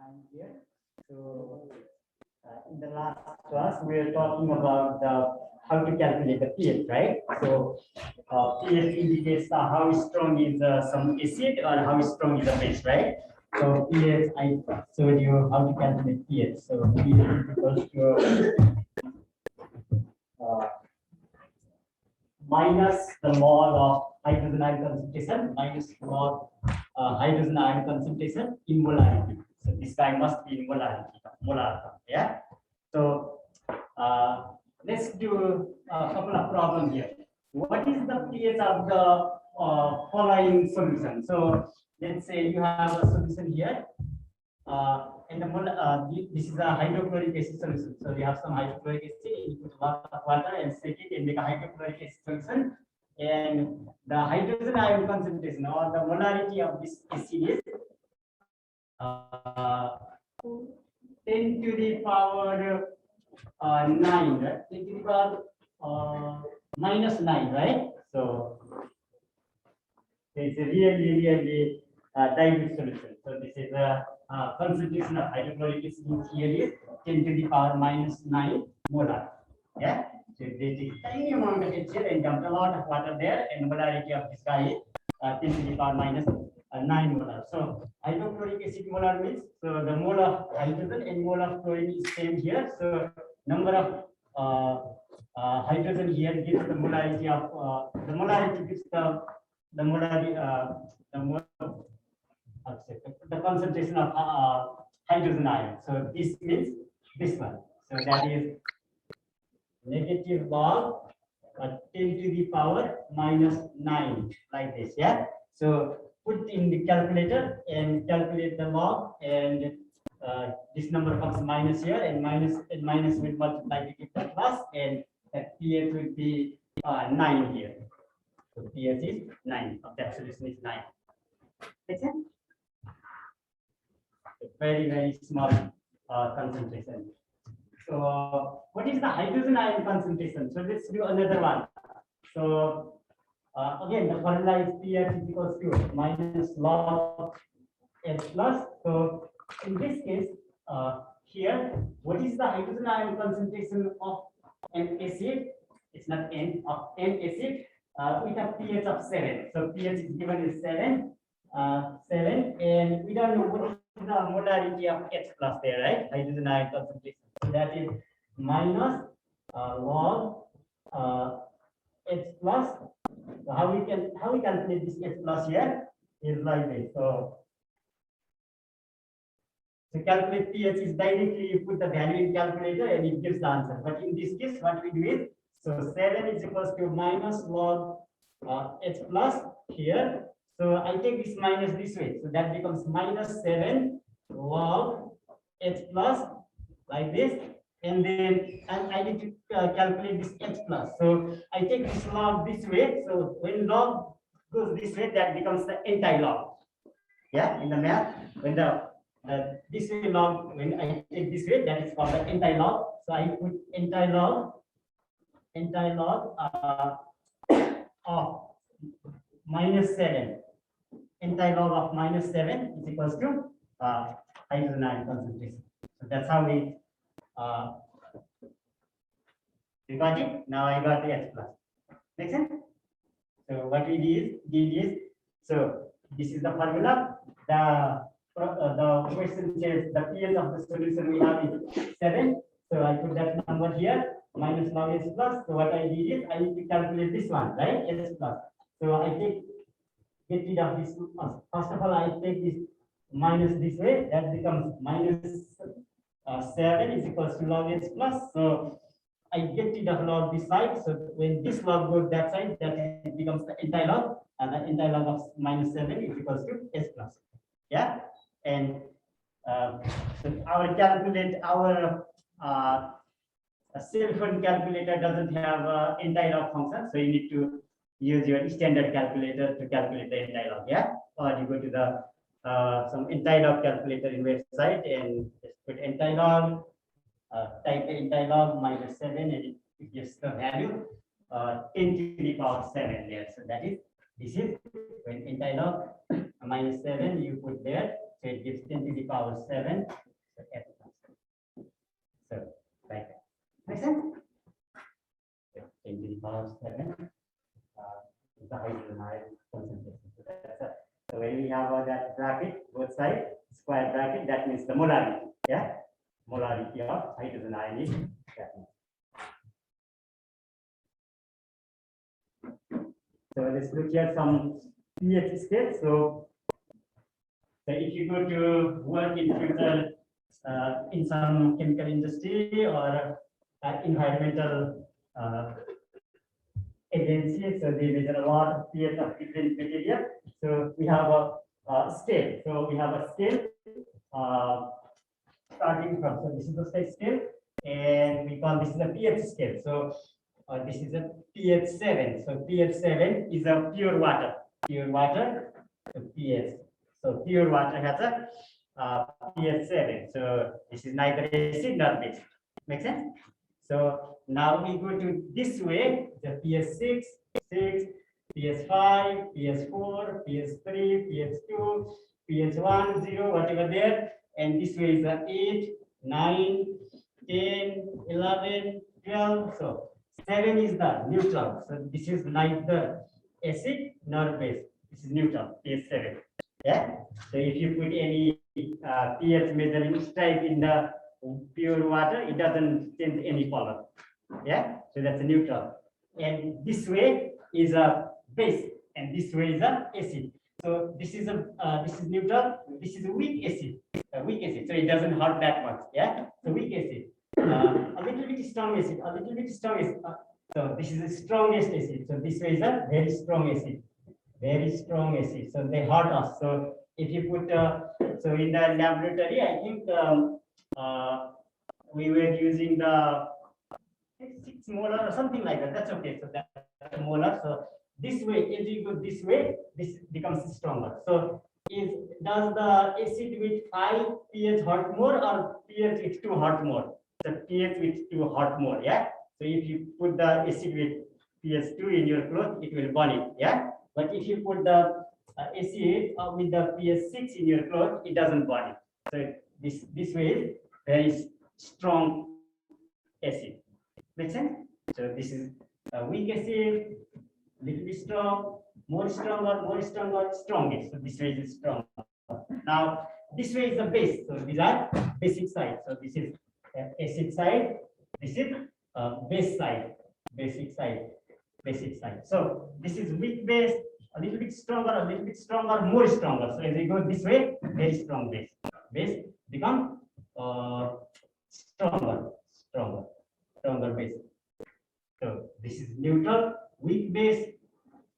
I'm here. So in the last class, we are talking about how to calculate the pH, right? So pH indicates how strong is some acid or how strong is a base, right? So pH, I showed you how to calculate pH. So pH is equals to minus the mole of hydrogen ion concentration minus mole hydrogen ion concentration in molarity. So this guy must be in molarity, molar term, yeah. So let's do a couple of problems here. What is the pH of the following solution? So let's say you have a solution here. and this is a hydrochloric acid solution. So we have some hydrochloric acid, you put a lot of water and shake it and make a hydrochloric acid solution. And the hydrogen ion concentration or the molarity of this acid is 10 to the power 9, right? 10 to the power -9, right? So it's a really dilute solution. So this is a concentration of hydrochloric acid here is 10 to the power -9 molar. Yeah. So they take tiny amount of HCl and dump a lot of water there, and molarity of this guy is 10 to the power -9 molar. So hydrochloric acid molar means so the mole of hydrogen and mole of chlorine is same here. So number of hydrogen here gives the molarity of the molarity gives the molarity the concentration of hydrogen ion. So this means this one. So that is negative log 10 to the power -9 like this. Yeah. So put in the calculator and calculate the log, and this number comes minus here, and minus will multiply to get the plus, and that pH will be 9 here. So pH is 9. Of that solution is 9. Makes sense? Very small concentration. So what is the hydrogen ion concentration? So let's do another one. So again, the formula is pH is equals to minus log H plus. So in this case, here, what is the hydrogen ion concentration of an acid? It's not N, of an acid with a pH of 7. So pH is given as 7, and we don't know what is the molarity of H plus there, right? Hydrogen ion concentration. So that is minus log H plus. So how we calculate this H plus here is like this. So calculate pH is directly you put the value in calculator and it gives the answer. But in this case, what we do is so 7 is equals to minus log H plus here. So I take this minus this way. So that becomes minus 7 log H plus like this. And then I need to calculate this H plus. So I take this log this way. So when log goes this way, that becomes the anti-log. Yeah, in the math, when the this way log, when I take this way, that is called the anti-log. So I put anti-log of -7. Anti-log of -7 is equals to hydrogen ion concentration. So that's how we got it. Now I got the H plus. Make sense? So what we did is so this is the formula. The question says the pH of the solution we have is 7. So I put that number here minus log H plus. So what I did is I need to calculate this one, right? H plus. So I get rid of this. First of all, I take this minus this way. That becomes minus 7 is equals to log H plus. So I get rid of log this side. So when this log goes that side, that it becomes the anti-log, and the anti-log of -7 is equals to H plus. Yeah. And so our cell phone calculator doesn't have anti-log function, so you need to use your standard calculator to calculate the anti-log. Yeah, or you go to the some anti-log calculator in website and just put anti-log, type the anti-log -7, and it gives the value 10 to the power 7 there. So that is this is when anti-log -7 you put there. So it gives 10 to the power 7. So F plus. So like that. Make sense? 10 to the power 7. The hydrogen ion concentration. So that's it. So when we have that bracket, both sides, square bracket, that means the molarity. Yeah, molarity of hydrogen ion is that. So let's look at some pH scale. So if you go to work in future in some chemical industry or environmental agencies, so they measure a lot of pH of different material. So we have scale. So we have a scale starting from, so this is the state scale, and we call this the pH scale. So this is a pH 7. So pH 7 is a pure water. Pure water, so pH. So pure water has a pH 7. So this is neither acid nor base. Make sense? So now we go to this way, the pH 6, pH 5, pH 4, pH 3, pH 2, pH 1, 0, whatever there. And this way is a 8, 9, 10, 11, 12. So 7 is the neutral. So this is neither acid nor base. This is neutral, pH 7. Yeah. So if you put any pH measuring stripe in the pure water, it doesn't change any color. Yeah. So that's a neutral. And this way is a base, and this way is a acid. So this is neutral. This is a weak acid. Weak acid. So it doesn't hurt that much. Yeah. So weak acid. A little bit strong acid. A little bit strong acid. So this is the strongest acid. So this way is a very strong acid. Very strong acid. So they hurt us. So if you put so in the laboratory, I think we were using the 6 molar or something like that. That's okay. So that's molar. So this way, as you go this way, this becomes stronger. So does the acid with 5 pH hurt more or pH with 2 hurt more? The pH with 2 hurt more. Yeah. So if you put the acid with pH 2 in your cloth, it will burn it. Yeah. But if you put the acid with the pH 6 in your cloth, it doesn't burn it. So this way is very strong acid. Make sense? So this is a weak acid, little bit strong, more stronger, strongest. So this way is strong. Now this way is the base. So these are basic side. So this is acid side. This is base side. Basic side. So this is weak base, a little bit stronger, more stronger. So as we go this way, very strong base. Base become stronger base. So this is neutral, weak base,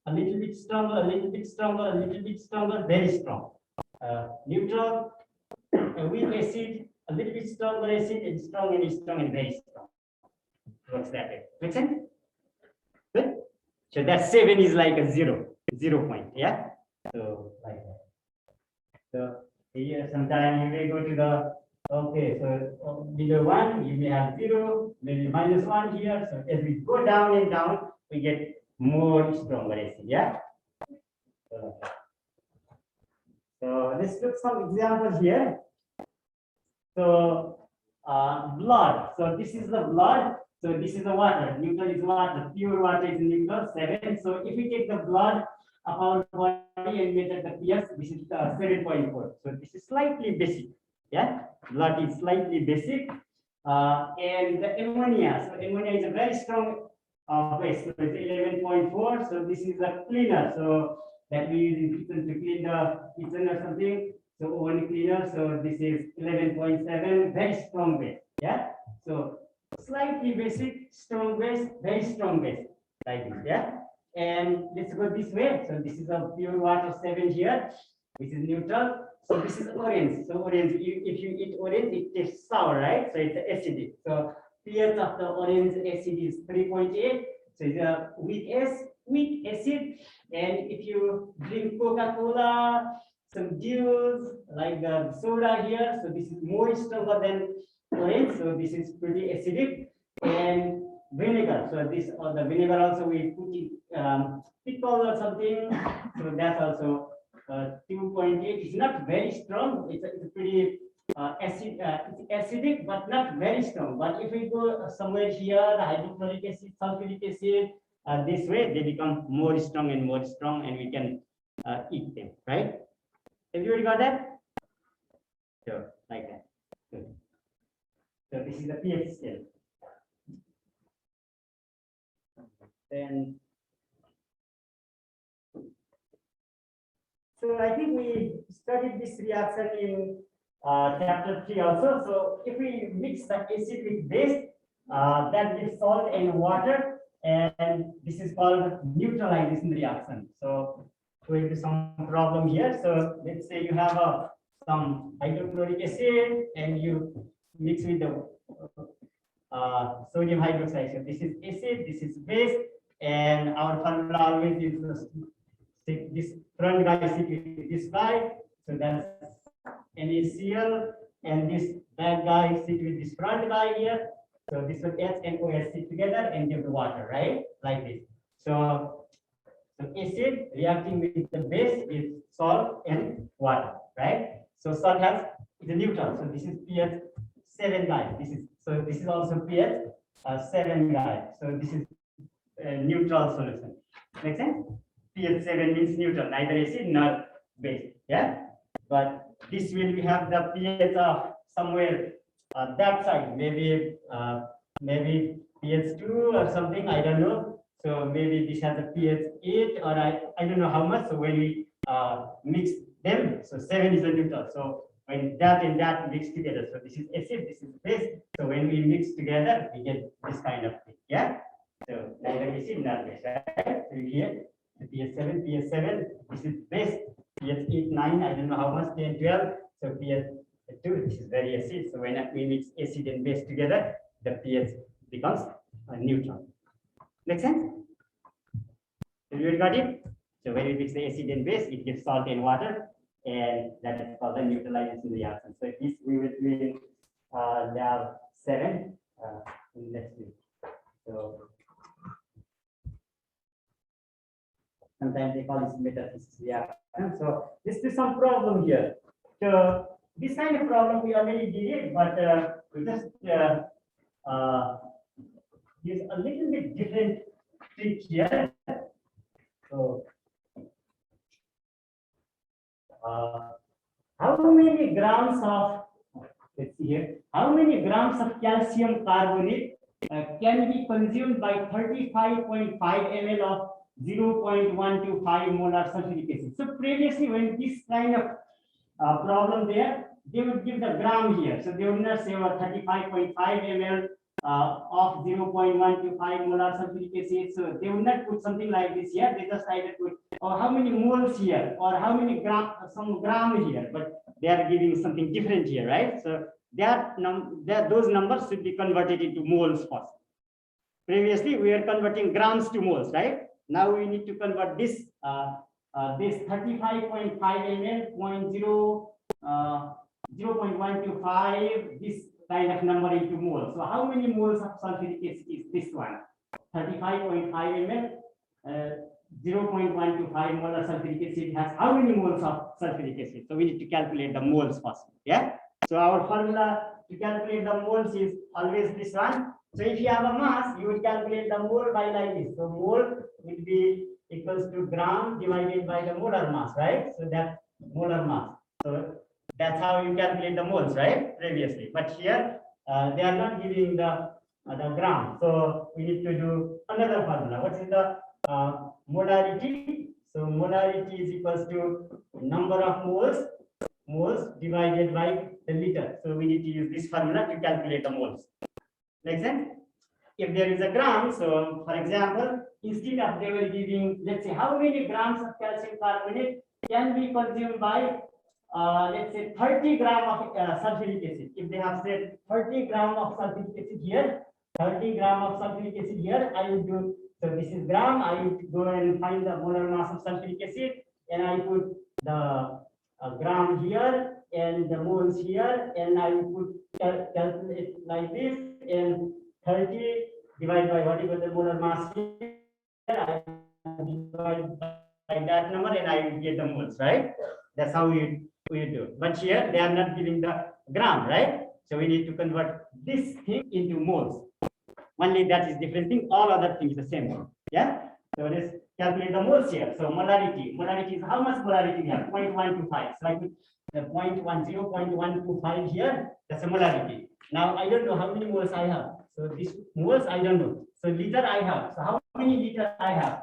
a little bit stronger, very strong. Neutral, a weak acid, a little bit stronger acid, and strong and very strong. Works that way. Make sense? Good. So that 7 is like a 0 point. Yeah. So like that. So here sometime you may go to the okay, so below 1, you may have 0, maybe -1 here. So as we go down and down, we get more stronger acid. Yeah. So let's look some examples here. So blood. So this is the blood. So this is the water. Neutral is water. Pure water is neutral, 7. So if we take the blood of our body and measure the pH, this is 7.4. So this is slightly basic. Yeah, blood is slightly basic. And the ammonia. So ammonia is a very strong base. So it's 11.4. So this is a cleaner. So that we use in kitchen to clean the kitchen or something. So oven cleaner. So this is 11.7. Very strong base. Yeah. So slightly basic, strong base, very strong base, like this. Yeah. And let's go this way. So this is a pure water 7 here. This is neutral. So this is orange. So orange, if you eat orange, it tastes sour, right? So it's acidic. So pH of the orange acid is 3.8. So it's a weak acid. And if you drink Coca-Cola, some juice like the soda here, so this is more stronger than orange. So this is pretty acidic. And vinegar. So this or the vinegar also we put it pickle or something. So that's also 2.8. It's not very strong. It's a pretty it's acidic, but not very strong. But if we go somewhere here, the hydrochloric acid, sulfuric acid, this way they become more strong, and we can eat them. Right? Everybody got that? So like that. Good. So this is the pH scale. Then, so I think we studied this reaction in chapter 3 also. So if we mix the acid with base, that gives salt and water, and this is called neutralization reaction. So going to some problem here. So let's say you have some hydrochloric acid and you mix with the sodium hydroxide. So this is acid, this is base, and our formula always is this front guy sit with this guy. So that's NaCl, and this back guy sit with this front guy here. So this will H and OH sit together and give the water, right? Like this. So acid reacting with the base is salt and water, right? So salt has the neutral. So this is pH 7 guy. This is also pH 7 guy. So this is a neutral solution. Make sense? pH 7 means neutral, neither acid nor base. Yeah. But this will have the pH of somewhere that side, maybe pH 2 or something. I don't know. So maybe this has a pH 8 or I don't know how much. So when we mix them, so 7 is a neutral. So when that and that mix together, so this is acid, this is base. So when we mix together, we get this kind of thing. Yeah. So neither acid nor base, right? So here the pH 7, this is base. pH 8, 9, I don't know how much, 10, 12. So pH 2, this is very acid. So when we mix acid and base together, the pH becomes neutral. Make sense? So you got it? So when we mix the acid and base, it gives salt and water, and that is called the neutralization reaction. So this we will do in lab 7 in next week. So sometimes they call this metathesis reaction. So this is some problem here. So this kind of problem we already did it, but we just use a little bit different trick here. So how many grams of, let's see here, how many grams of calcium carbonate can be consumed by 35.5 ml of 0.125 molar sulfuric acid? So previously, when this kind of problem there, they would give the gram here. So they would not say 35.5 ml of 0.125 molar sulfuric acid. So they would not put something like this here. They just try to put or how many moles here or how many gram, some gram here. But they are giving something different here, right? So those numbers should be converted into moles first. Previously, we are converting grams to moles, right? Now we need to convert this this 35.5 ml 0.125 this kind of number into moles. So how many moles of sulfuric acid is this one? 35.5 ml 0.125 molar sulfuric acid has how many moles of sulfuric acid? So we need to calculate the moles first. Yeah. So our formula to calculate the moles is always this one. So if you have a mass, you would calculate the mole by like this. So mole will be equals to gram divided by the molar mass, right? So that's molar mass. So that's how you calculate the moles, right? Previously, but here they are not giving the gram. So we need to do another formula. What is the molarity? So molarity is equals to number of moles divided by the liter. So we need to use this formula to calculate the moles. Make sense? If there is a gram, so for example, instead of they were giving, let's say, how many grams of calcium carbonate can be consumed by, let's say, 30 gram of sulfuric acid. If they have said 30 gram of sulfuric acid here, 30 gram of sulfuric acid here, I would do, so this is gram, I would go and find the molar mass of sulfuric acid, and I put the gram here, and the moles here, and I would put calculate like this, and 30 divided by whatever the molar mass here, I divide by that number, and I will get the moles, right? That's how we do. But here they are not giving the gram, right? So we need to convert this thing into moles. Only that is different thing. All other things the same. Yeah. So let's calculate the moles here. So molarity. Molarity is how much molarity we have? 0.125. So I put the 0.125 here. That's a molarity. Now I don't know how many moles I have. So this moles I don't know. So liter I have. So how many liter I have?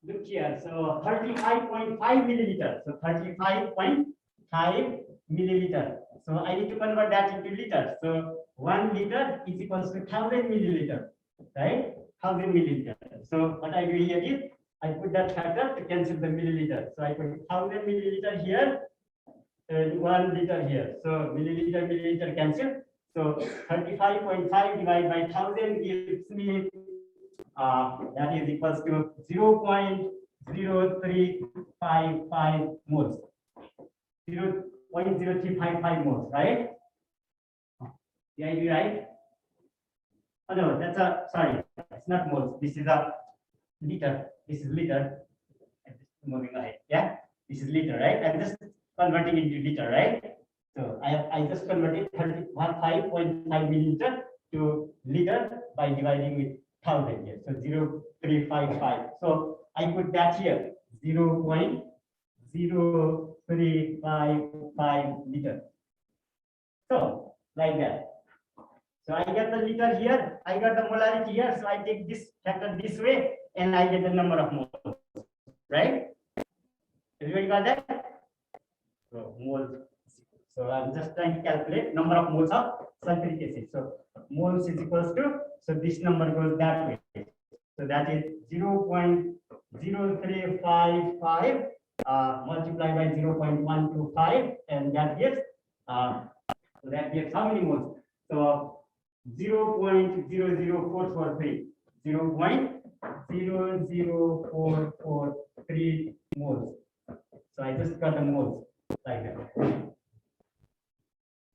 Look here. So 35.5 milliliter. So 35.5 milliliter. So I need to convert that into liters. So 1 liter is equals to 1000 milliliter, right? 1000 milliliter. So what I do here is I put that factor to cancel the milliliter. So I put 1000 milliliter here and 1 liter here. So milliliter cancel. So 35.5 divided by 1000 gives me that is equals to 0.0355 moles. 0.0355 moles, right? Did I do right? Oh no, that's a sorry, it's not moles. This is a liter. This is liter. Moving ahead. Yeah, this is liter, right? I'm just converting into liter, right? So I just converted 5.5 milliliter to liter by dividing with 1000 here. So 0.355. So I put that here 0.0355 liter. So like that. So I get the liter here, I got the molarity here. So I take this factor this way and I get the number of moles, right? Everybody got that? So moles. So I'm just trying to calculate number of moles of sulfuric acid. So moles is equals to, so this number goes that way. So that is 0.0355 multiplied by 0.125, and that gives how many moles? So 0.00443. 0.00443 moles. So I just got the moles like that.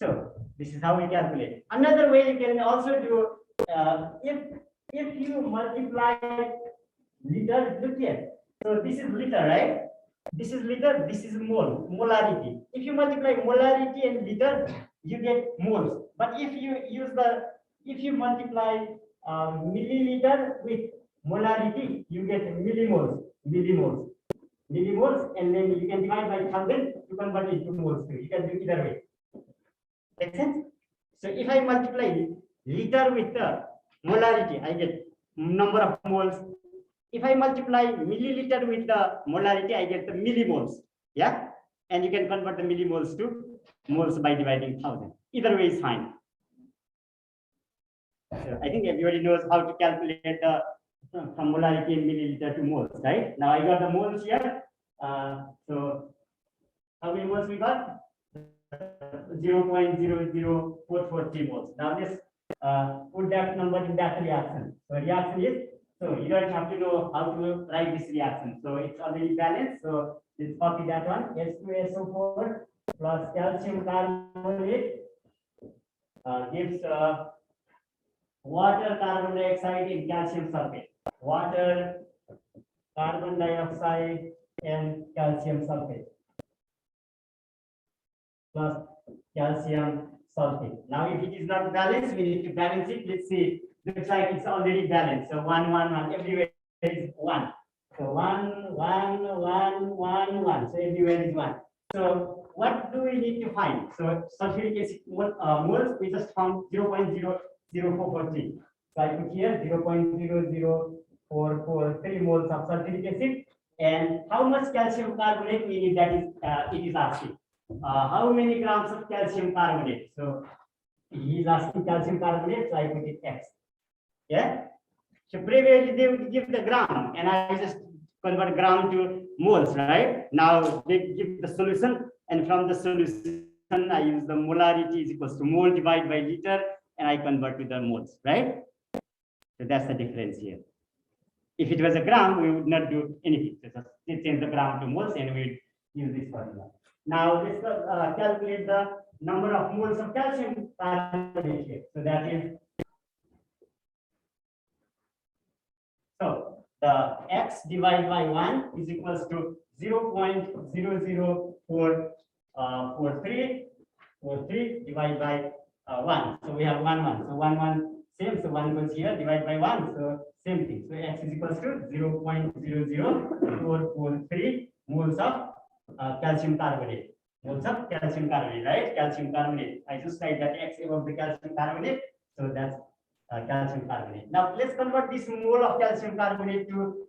So this is how we calculate. Another way you can also do, if you multiply liter, look here. So this is liter, right? This is liter, this is mole, molarity. If you multiply molarity and liter, you get moles. But if you multiply milliliter with molarity, you get millimoles, and then you can divide by 1000 to convert it to moles too. You can do either way. Make sense? So if I multiply liter with the molarity, I get number of moles. If I multiply milliliter with the molarity, I get the millimoles. Yeah, and you can convert the millimoles to moles by dividing 1000. Either way is fine. So I think everybody knows how to calculate the from molarity and milliliter to moles, right? Now I got the moles here. So how many moles we got? 0.00443 moles. Now let's put that number in that reaction. So reaction is, so you don't have to know how to write this reaction. So it's already balanced. So let's copy that one. H2SO4 plus calcium carbonate gives water, carbon dioxide, and calcium sulfate. Water, carbon dioxide, and calcium sulfate plus calcium sulfate. Now, if it is not balanced, we need to balance it. Let's see. Looks like it's already balanced. So 1, 1, 1. Everywhere is 1. So 1, 1, 1, 1, 1. So everywhere is 1. So what do we need to find? So sulfuric acid moles, we just found 0.00443. So I put here 0.00443 moles of sulfuric acid. And how much calcium carbonate we need? That is, it is asking. How many grams of calcium carbonate? So he is asking calcium carbonate, so I put it X. Yeah. So previously they would give the gram, and I just convert gram to moles, right? Now they give the solution, and from the solution I use the molarity is equals to mole divided by liter, and I convert to the moles, right? So that's the difference here. If it was a gram, we would not do anything. So just change the gram to moles, and we would use this formula. Now let's calculate the number of moles of calcium carbonate here. So that is, so the X divided by 1 is equals to 0.00443 divided by 1. So we have 1, 1. So 1, 1 same. So 1 goes here, divided by 1. So same thing. So X is equals to 0.00443 moles of calcium carbonate. Moles of calcium carbonate, right? Calcium carbonate. I just write that X above the calcium carbonate. So that's calcium carbonate. Now let's convert this mole of calcium carbonate to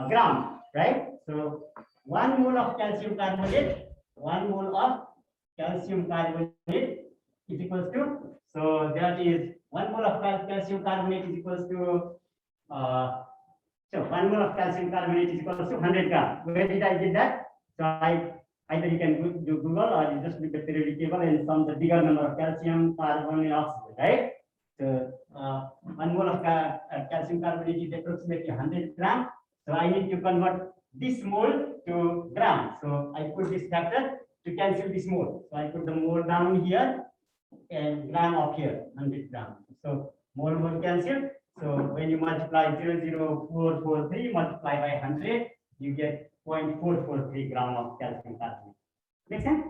gram, right? So 1 mole of calcium carbonate, 1 mole of calcium carbonate is equals to, so that is 1 mole of calcium carbonate is equals to So 1 mole of calcium carbonate is equal to 100 gram. Where did I get that? So either you can do Google or you just look at the periodic table and sum the bigger number of calcium, carbon, and oxygen, right? So 1 mole of calcium carbonate is approximately 100 gram. So I need to convert this mole to gram. So I put this factor to cancel this mole. So I put the mole down here and gram up here, 100 gram. So mole cancel. So when you multiply 0.0443 multiply by 100, you get 0.443 gram of calcium carbonate. Make sense?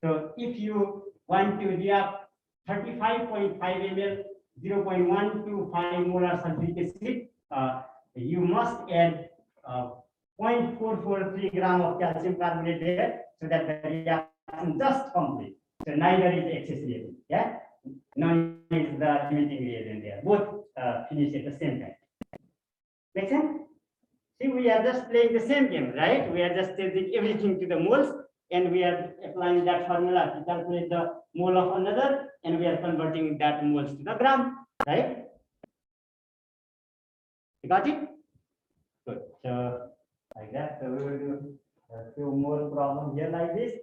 So if you want to react 35.5 ml, 0.125 molar sulfuric acid, you must add 0.443 gram of calcium carbonate there, so that the reaction just complete. So neither is excess reagent, yeah. None is the limiting reagent there. Both finish at the same time. Make sense? See, we are just playing the same game, right? We are just changing everything to the moles, and we are applying that formula to calculate the mole of another, and we are converting that moles to the gram, right? You got it? Good. So like that. So we will do a few more problems here like this.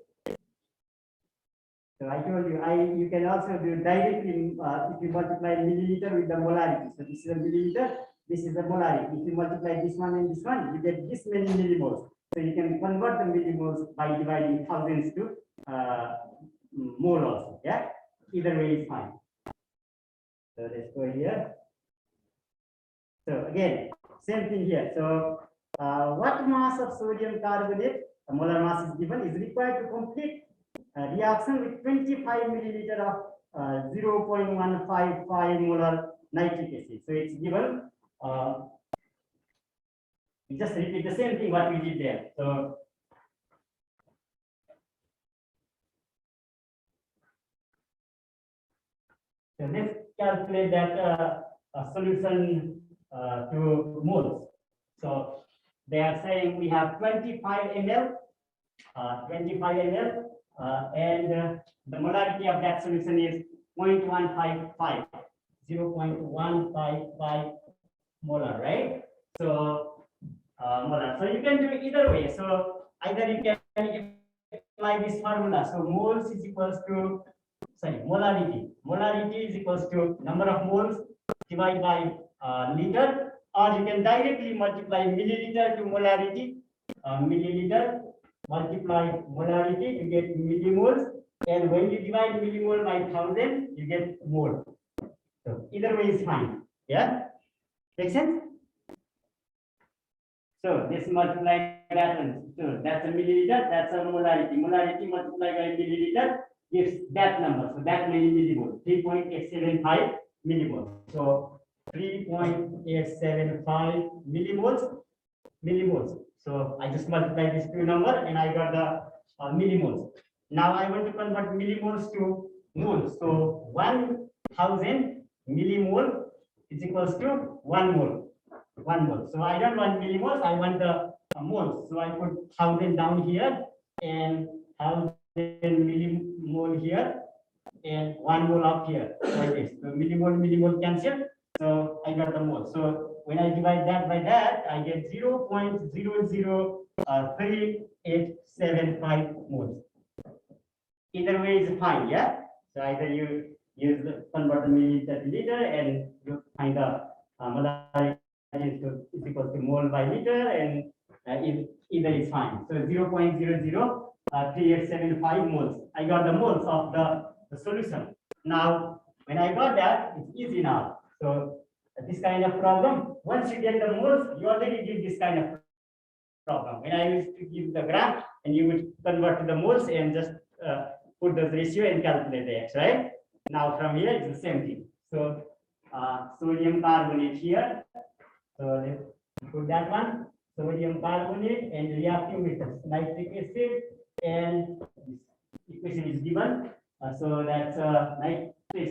So I told you, you can also do directly if you multiply milliliter with the molarity. So this is a milliliter, this is the molarity. If you multiply this one and this one, you get this many millimoles. So you can convert the millimoles by dividing thousands to mole also. Yeah, either way is fine. So let's go here. So again, same thing here. So what mass of sodium carbonate, molar mass is given, is required to complete reaction with 25 milliliter of 0.155 molar nitric acid. So it's given. We just repeat the same thing what we did there. So let's calculate that solution to moles. So they are saying we have 25 ml, 25 ml. And the molarity of that solution is 0.155, 0.155 molar, right? So molar. So you can do it either way. So either you can apply this formula. So moles is equals to, molarity. Molarity is equals to number of moles divided by liter, or you can directly multiply milliliter to molarity, milliliter multiply molarity, you get millimoles, and when you divide millimole by 1000, you get mole. So either way is fine. Yeah, make sense? So this multiply that one. So that's a milliliter, that's a molarity. Molarity multiplied by milliliter gives that number. So that many millimoles, 3.875 millimoles. So 3.875 millimoles. So I just multiply these two numbers and I got the millimoles. Now I want to convert millimoles to moles. So 1000 millimole is equals to 1 mole. 1 mole. So I don't want millimoles, I want the moles. So I put 1000 down here and 1000 millimole here and 1 mole up here. Like this. So millimole cancel. So I got the mole. So when I divide that by that, I get 0.003875 moles. Either way is fine, yeah? So either you use the convert the milliliter to liter and you find the molarity is equal to mole by liter, and either is fine. So 0.003875 moles. I got the moles of the solution. Now, when I got that, it's easy now. So this kind of problem, once you get the moles, you already did this kind of problem. When I used to give the graph, and you would convert to the moles and just put the ratio and calculate the X, right? Now from here, it's the same thing. So sodium carbonate here. So let's put that one, sodium carbonate, and reacting with nitric acid, and this equation is given. So that's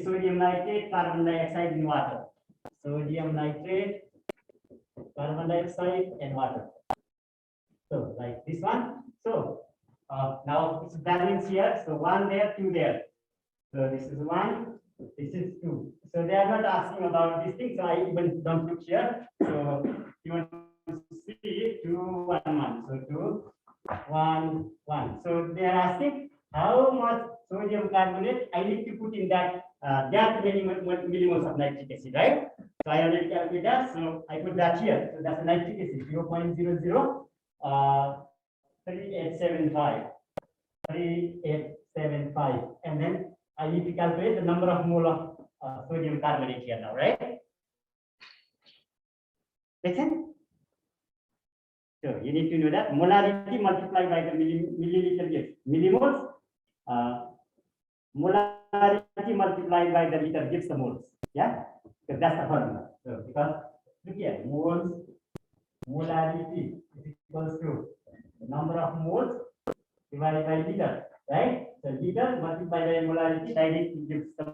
sodium nitrate, carbon dioxide in water. Sodium nitrate, carbon dioxide, and water. So like this one. So now it's balance here. So 1 there, 2 there. So this is 1, this is 2. So they are not asking about this thing. So I even don't put here. So you want to see 2, 1, 1. So 2, 1, 1. So they are asking how much sodium carbonate I need to put in that many millimoles of nitric acid, right? So I already calculated that. So I put that here. So that's the nitric acid 0.00 3875. 3875. And then I need to calculate the number of mole of sodium carbonate here now, right? Make sense? So you need to know that molarity multiplied by the milliliter gives millimoles. Molarity multiplied by the liter gives the moles. Yeah, because that's the formula. So because look here, moles, molarity is equals to number of moles divided by liter, right? So liter multiplied by molarity directly gives the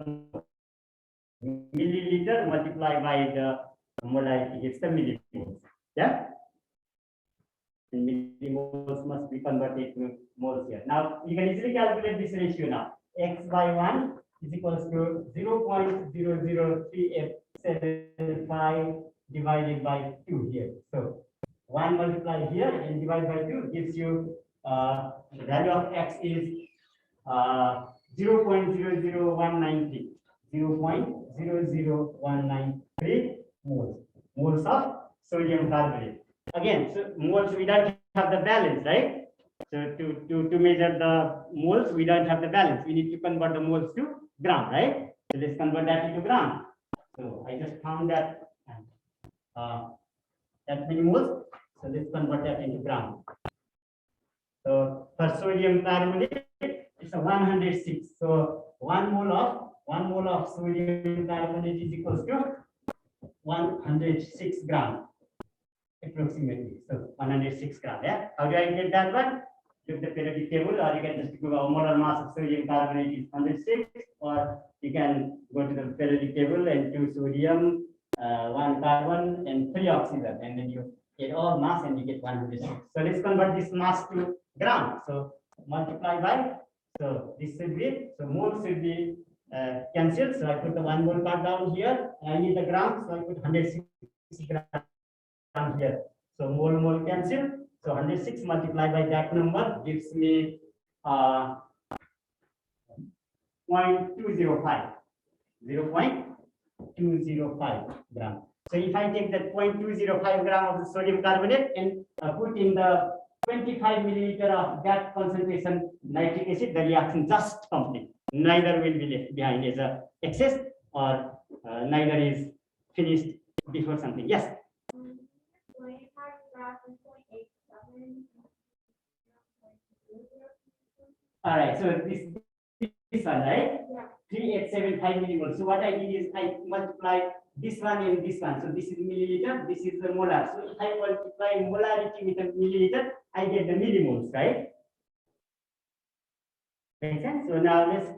milliliter multiplied by the molarity gives the millimoles. Yeah. And millimoles must be converted to moles here. Now you can easily calculate this ratio now. X by 1 is equals to 0.00375 divided by 2 here. So 1 multiplied here and divided by 2 gives you the value of X is 0.00193. 0.00193 moles of sodium carbonate. Again, so moles we don't have the balance, right? So to measure the moles, we don't have the balance. We need to convert the moles to gram, right? So let's convert that into gram. So I just found that that many moles. So let's convert that into gram. So for sodium carbonate, it's a 106. So 1 mole of sodium carbonate is equals to 106 gram approximately. So 106 gram. Yeah. How do I get that one? Look the periodic table, or you can just go molar mass of sodium carbonate is 106, or you can go to the periodic table and 2 sodium, 1 carbon, and 3 oxygen, and then you get all mass and you get 106. So let's convert this mass to gram. So multiply by. So this should be, so mole should be cancelled. So I put the 1 mole part down here. I need the gram, so I put 106 gram here. So mole cancel. So 106 multiplied by that number gives me 0.205. 0.205 gram. So if I take that 0.205 gram of the sodium carbonate and put in the 25 milliliter of that concentration nitric acid, the reaction just complete. Neither will be left behind as a excess, or neither is finished before something. Yes. All right. So this one, right? Yeah. 3875 millimoles. So what I did is I multiplied this one and this one. So this is milliliter, this is the molar. So if I multiply molarity with a milliliter, I get the millimoles, right? Make sense? So now let's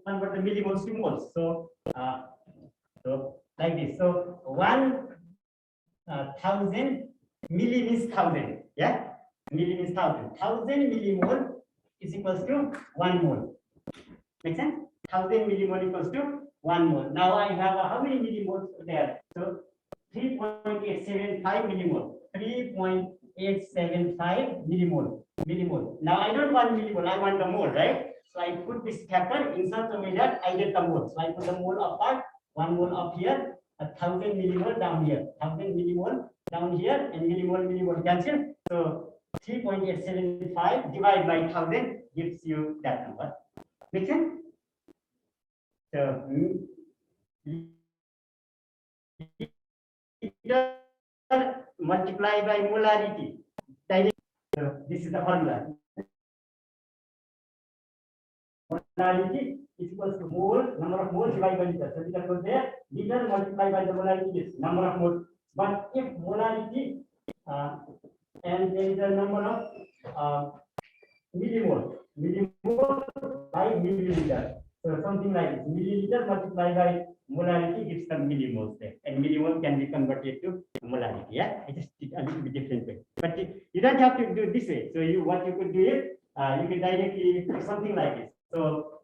convert the millimoles to moles. So like this. So 1,000 milli means 1,000. Yeah, milli means 1,000. 1,000 millimole is equals to 1 mole. Make sense? 1,000 millimole equals to 1 mole. Now I have how many millimoles there? So 3.875 millimole. 3.875 millimole. Now I don't want millimole, I want the mole, right? So I put this factor in such a way that I get the mole. So I put the mole apart, 1 mole up here, 1,000 millimole down here, 1,000 millimole down here, and millimole cancel. So 3.875 divided by 1,000 gives you that number. Make sense? So multiply by molarity. So this is the formula. Molarity is equals to mole, number of moles divided by liter. So liter goes there, liter multiplied by the molarity is number of moles. But if molarity and there is a number of millimole by milliliter. So something like this, milliliter multiplied by molarity gives some millimoles there, and millimole can be converted to molarity. Yeah, I just did a little bit different way, but you don't have to do it this way. So what you could do is you can directly do something like this. So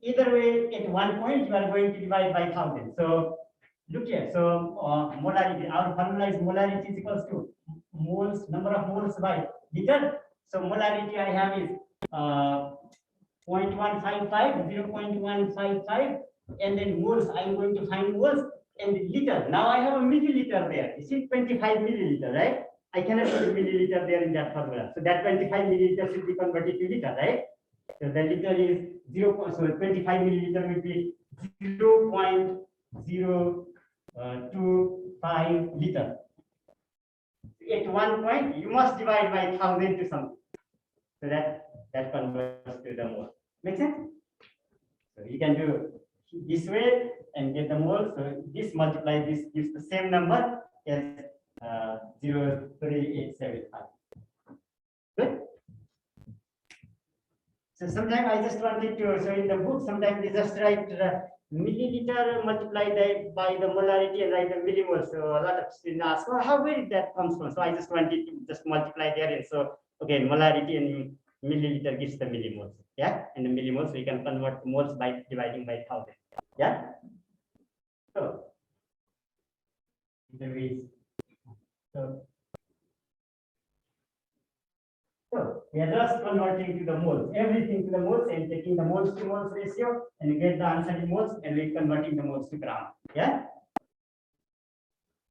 either way, at one point you are going to divide by 1,000. So look here. So molarity, our formula is molarity is equals to moles, number of moles by liter. So molarity I have is 0.155, 0.155, and then moles, I'm going to find moles and liter. Now I have a milliliter there. You see 25 milliliter, right? I cannot put milliliter there in that formula. So that 25 milliliter should be converted to liter, right? So the liter is 0, so 25 milliliter will be 0.025 liter. At one point, you must divide by 1000 to something. So that converts to the mole. Make sense? So you can do this way and get the mole. So this multiply this gives the same number as 0.3875. Good. So sometimes I just wanted to, so in the book, sometimes they just write milliliter multiplied by the molarity and write the millimole. So a lot of students ask, well, how where did that comes from? So I just wanted to just multiply there. And so again, molarity and milliliter gives the millimoles. Yeah, and the millimoles, so you can convert moles by dividing by 1000. Yeah. So there is so we are just converting to the moles, everything to the moles and taking the moles to moles ratio and we get the answer in moles and we're converting the moles to gram. Yeah.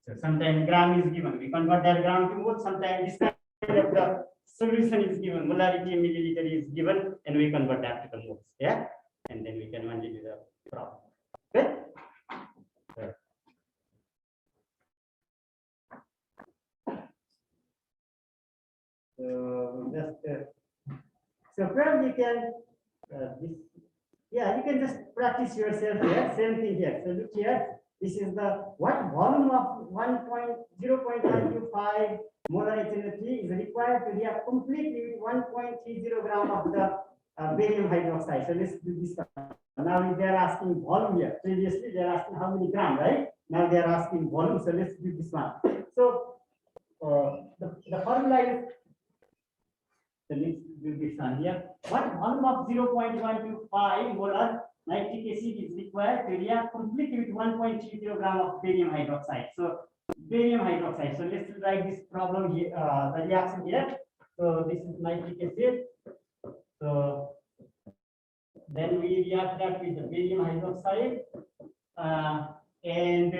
So sometimes gram is given, we convert that gram to moles. Sometimes this kind of the solution is given, molarity milliliter is given, and we convert that to the moles. Yeah, and then we can only do the problem. Good. So just so probably you can you can just practice yourself here. Same thing here. So look here. This is the what volume of 1.0.125 molar HNO3 is required to react completely with 1.30 gram of the barium hydroxide. So let's do this one. Now they are asking volume here. Previously they are asking how many gram, right? Now they are asking volume. So let's do this one. So the formula is. So let's do this one here. What volume of 0.125 molar nitric acid is required to react completely with 1.30 gram of barium hydroxide. So barium hydroxide. So let's write this problem here, the reaction here. So this is nitric acid. So then we react that with the barium hydroxide and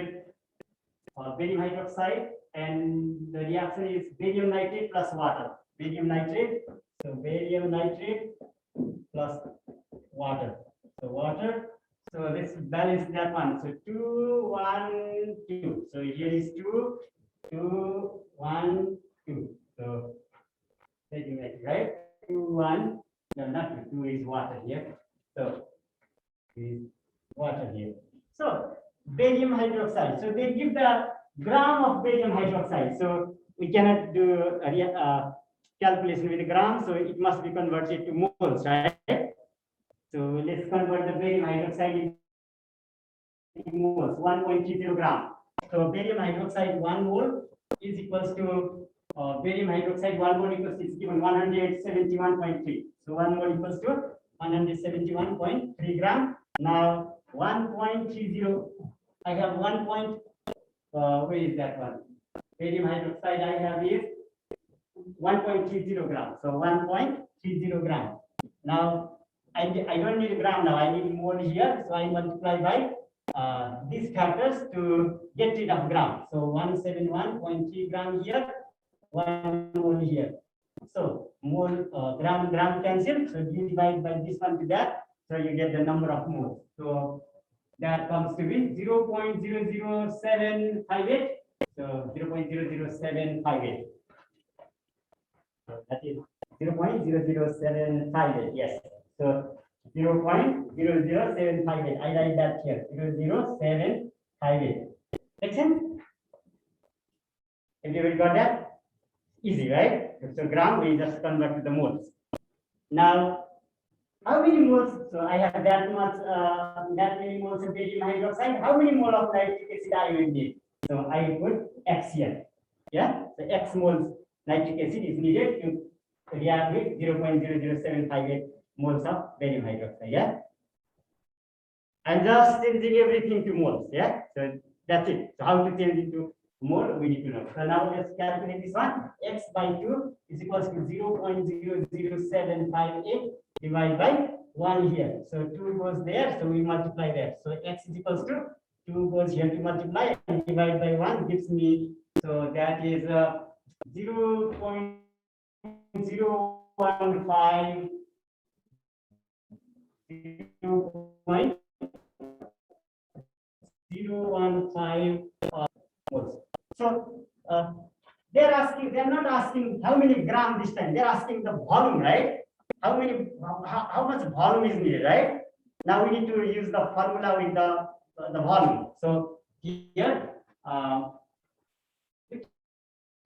barium hydroxide, and the reaction is barium nitrate plus water. Barium nitrate. So barium nitrate plus water. So water. So let's balance that one. So 2, 1, 2. So here is 2, 2, 1, 2. So right? 2, 1. No, not 2 is water here. So is water here. So barium hydroxide. So they give the gram of barium hydroxide. So we cannot do a calculation with a gram. So it must be converted to moles, right? So let's convert the barium hydroxide into moles, 1.30 gram. So barium hydroxide 1 mole is equals to barium hydroxide 1 mole equals to, it's given 171.3. So 1 mole equals to 171.3 gram. Now 1.30, I have 1 point, where is that one? Barium hydroxide I have is 1.30 gram. So 1.30 gram. Now I don't need a gram now, I need mole here. So I multiply by these factors to get rid of gram. So 171.3 gram here, 1 mole here. So mole gram cancel. So you divide by this one to that. So you get the number of moles. So that comes to be 0.00758. So 0.00758. So that is 0.00758. Yes. So 0.00758. I write that here. 0.00758. Make sense? Everybody got that? Easy, right? So gram we just convert to the moles. Now, how many moles? So I have that much, that many moles of barium hydroxide. How many moles of nitric acid I will need? So I put X here. Yeah. So X moles nitric acid is needed to react with 0.00758 moles of barium hydroxide. Yeah. I'm just changing everything to moles. Yeah. So that's it. So how to change it to mole we need to know. So now let's calculate this one. X by 2 is equals to 0.00758 divided by 1 here. So 2 goes there, so we multiply there. So x is equals to 2 goes here to multiply and divide by 1 gives me, so that is 0.015 0.015 moles. So they're not asking how many grams this time. They're asking the volume, right? How much volume is needed, right? Now we need to use the formula with the volume. So here,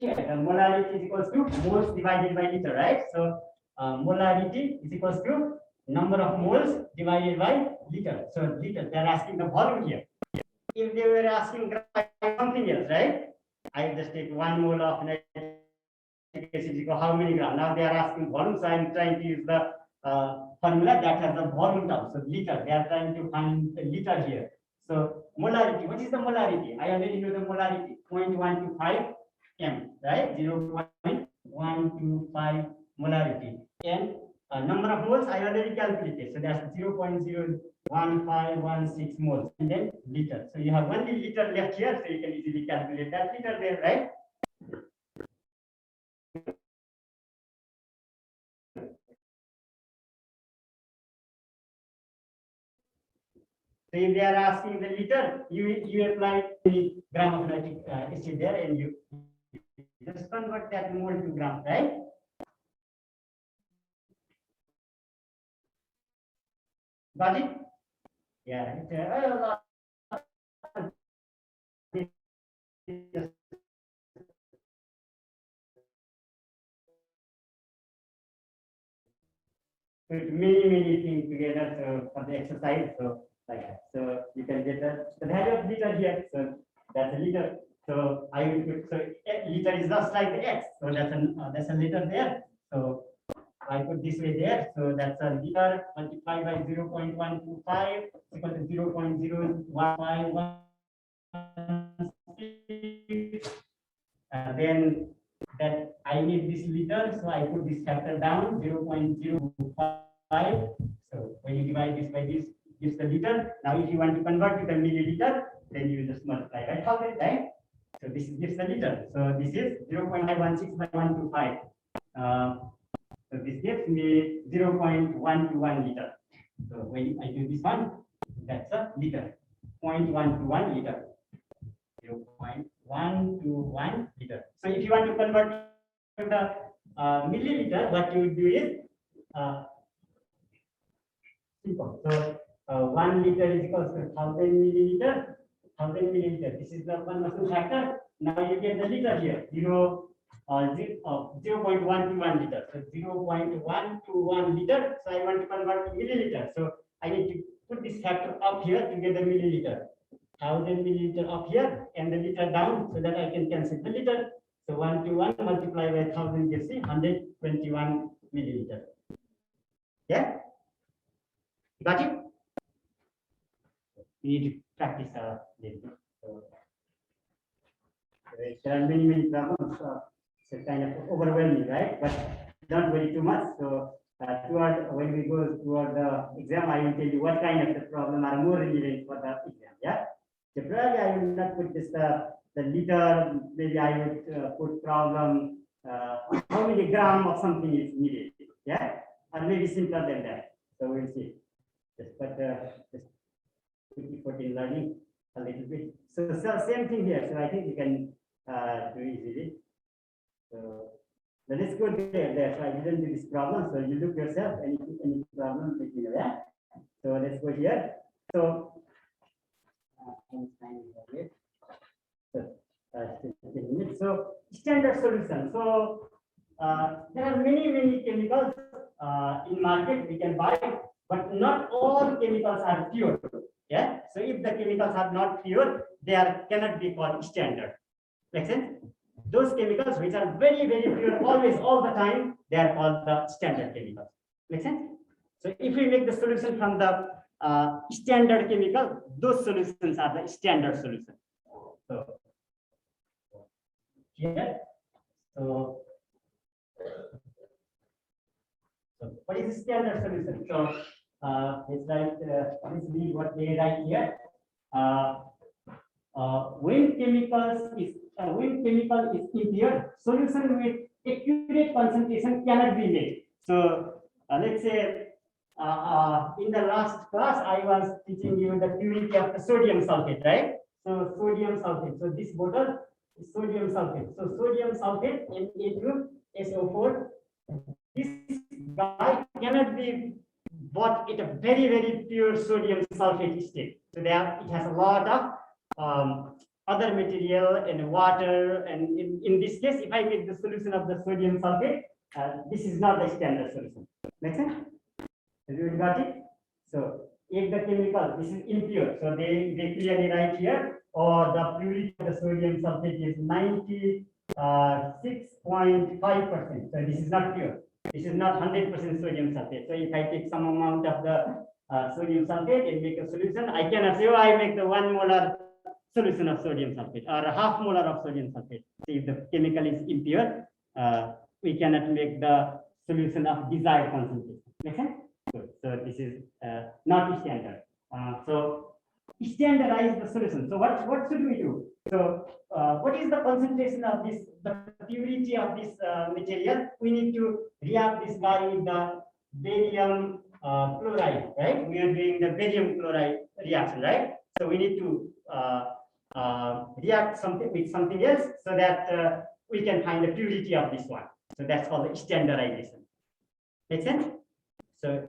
the molarity is equals to moles divided by liter, right? So molarity is equals to number of moles divided by liter. So liter, they're asking the volume here. If they were asking something else, right? I just take 1 mole of nitric acid equal how many grams. Now they are asking volume, so I'm trying to use the formula that has the volume term. So liter, they are trying to find the liter here. So molarity, what is the molarity? I already know the molarity, 0.125 m, right? 0.125 molarity. And number of moles I already calculated. So that's 0.01516 moles. And then liter. So you have only liter left here, so you can easily calculate that liter there, right? So if they are asking the liter, you apply the gram of nitric acid there, and you just convert that mole to gram, right? Got it? Yeah. Many things together, so for the exercise, so like that. So you can get the value of liter here. So that's a liter. So I will put, so liter is just like the x. So that's a liter there. So I put this way there. So that's a liter multiplied by 0.125 equal to 0.01516. Then that I need this liter, so I put this factor down 0.05. So when you divide this by this, gives the liter. Now if you want to convert to the milliliter, then you just multiply by 1,000, right? So this gives the liter. So this is 0.516 by 125. So this gives me 0.121 liter. So when I do this one, that's a liter. 0.121 liter. 0.121 liter. So if you want to convert to the milliliter, what you would do is simple. So 1 liter is equals to 1,000 milliliter. 1,000 milliliter. This is the conversion factor. Now you get the liter here. 0.121 liter. So 0.121 liter. So I want to convert to milliliter. So I need to put this factor up here to get the milliliter. 1,000 milliliter up here and the liter down so that I can cancel the liter. So 1 to 1 multiplied by 1,000 gives me 121 milliliter. Yeah? Got it? We need to practice a little bit. So, there are many problems. So kind of overwhelming, right? But don't worry too much. So when we go toward the exam, I will tell you what kind of the problem are more relevant for the exam. Yeah. So probably I will not put this the liter. Maybe I would put problem how many gram of something is needed. Yeah, or maybe simpler than that. So we'll see. Just just put in learning a little bit. So same thing here. So I think you can do easily. So let's go there. So I didn't do this problem. So you look yourself. Any problem? Let me know. Yeah. So let's go here. So. So standard solution. So there are many chemicals in market we can buy, but not all chemicals are pure. Yeah. So if the chemicals are not pure, they cannot be called standard. Make sense? Those chemicals which are very pure always all the time, they are called the standard chemicals. Make sense? So if we make the solution from the standard chemical, those solutions are the standard solution. So here. So, what is the standard solution? So it's like this is what they write here. When chemical is impure, solution with accurate concentration cannot be made. So let's say in the last class I was teaching you the purity of the sodium sulfate, right? So sodium sulfate. So this bottle is sodium sulfate. So sodium sulfate Na2SO4. This guy cannot be bought at a very pure sodium sulfate state. So there it has a lot of other material and water, and in this case, if I make the solution of the sodium sulfate, this is not the standard solution. Make sense? You got it? So if the chemical, this is impure, so they clearly write here, or the purity of the sodium sulfate is 96.5%. So this is not pure. This is not 100% sodium sulfate. So if I take some amount of the sodium sulfate and make a solution, I cannot say, oh, I make the 1 molar solution of sodium sulfate or a half molar of sodium sulfate. So if the chemical is impure, we cannot make the solution of desired concentration. Make sense? Good. So this is not standard. So standardize the solution. So what should we do? So what is the concentration of this, the purity of this material? We need to react this guy with the barium chloride, right? We are doing the barium chloride reaction, right? So we need to react something with something else so that we can find the purity of this one. So that's called standardization. Make sense? So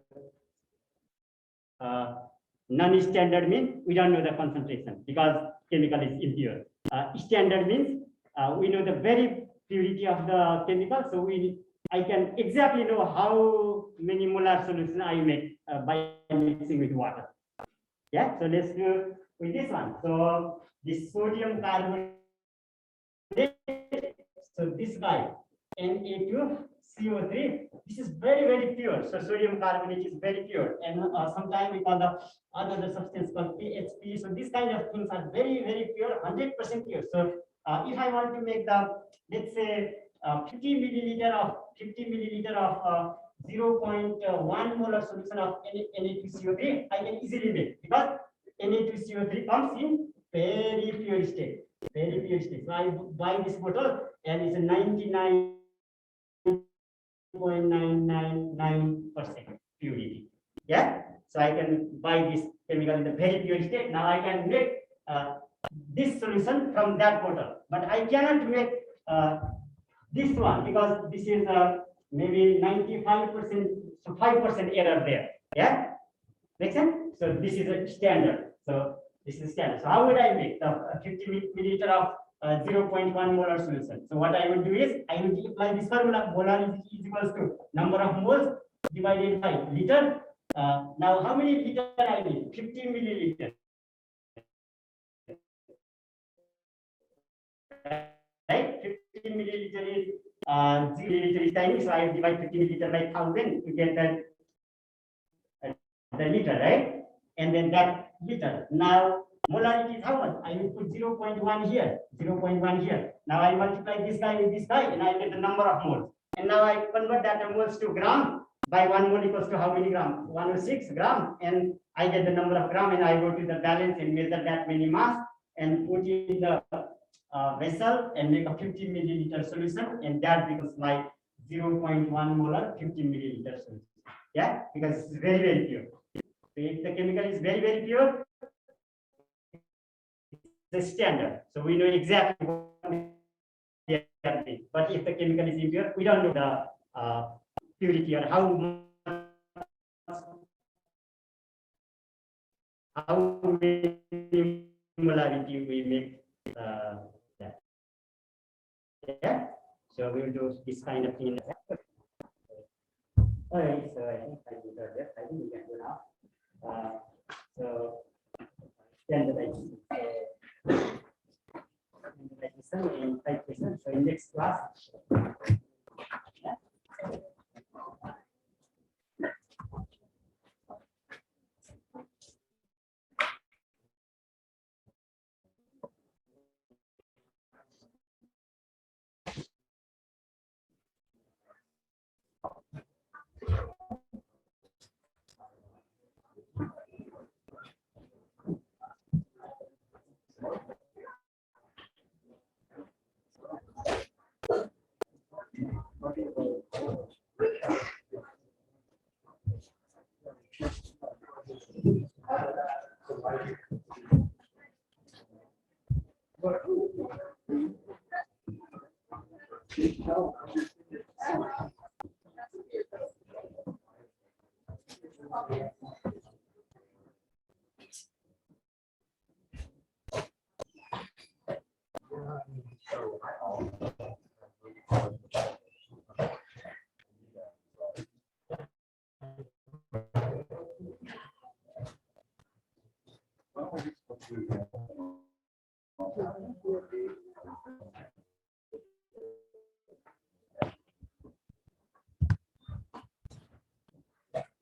non-standard means we don't know the concentration because chemical is impure. Standard means we know the very purity of the chemical, so I can exactly know how many molar solution I make by mixing with water. Yeah, so let's do with this one. So this sodium carbonate, so this guy Na2CO3, this is very pure. So sodium carbonate is very pure, and sometimes we call the other substance called PHP. So these kind of things are very pure, 100% pure. So if I want to make the, let's say 50 milliliter of 0.1 molar solution of Na2CO3, I can easily make, because Na2CO3 comes in very pure state. So I buy this bottle and it's a 99.999% purity. Yeah, so I can buy this chemical in the very pure state. Now I can make this solution from that bottle, but I cannot make this one because this is maybe 95%, so 5% error there. Yeah, make sense? So this is a standard. So this is standard. So how would I make the 50 milliliter of 0.1 molar solution? So what I will do is I will apply this formula. Molar is equals to number of moles divided by liter. Now how many liter I need? 50 milliliter. Right? 50 milliliter is 0 milliliter is tiny, so I divide 50 milliliter by 1000 to get the liter, right? And then that liter. Now molarity is how much? I will put 0.1 here, 0.1 here. Now I multiply this guy with this guy, and I get the number of moles. And now I convert that moles to gram. By 1 mole equals to how many gram? 106 gram. And I get the number of gram, and I go to the balance and measure that many mass and put in the vessel and make a 50 milliliter solution, and that becomes like 0.1 molar 50 milliliter solution. Yeah, because it's very pure. So if the chemical is very pure, the standard. So we know exactly what they are doing. But if the chemical is impure, we don't know the purity or how many molarity we make that. Yeah. So we will do this kind of thing. All right. So I think I think we can do now. So standardization. In 5%. So in next class.